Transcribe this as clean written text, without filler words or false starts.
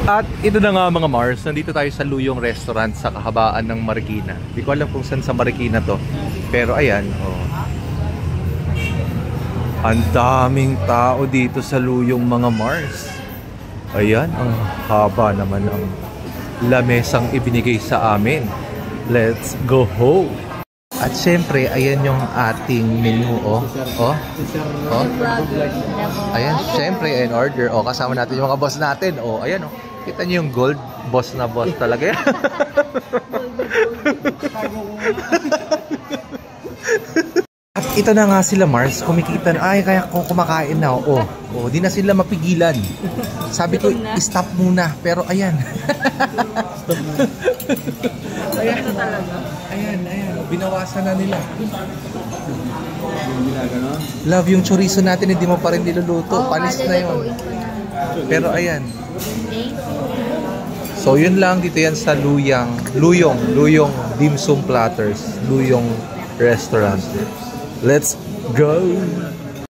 At ito na nga mga Mars, nandito tayo sa Luyong Restaurant sa kahabaan ng Marikina. Di ko alam kung saan sa Marikina to. Pero ayan, oh. Ang daming tao dito sa Luyong mga Mars. Ayan, ang haba naman ng lamesang ibinigay sa amin. Let's go home! At syempre, ayan yung ating menu, oh. Oh. Oh. Ayan, syempre, in order. Oh, kasama natin yung mga boss natin. Oh, ayan, oh. Kita niyo yung gold, boss na boss talaga yan. At ito na nga sila Mars, kumikita na, ay kaya kung kumakain na, oh, di na sila mapigilan. Sabi ko, stop muna, pero ayan. Ayan, ayan, binawasan na nila. Love, yung chorizo natin, hindi mo pa rin niluluto, panis na yun. Pero ayan. So yun lang, dito yan sa Luyong Dim Sum Platters, Luyong Restaurant. Let's go!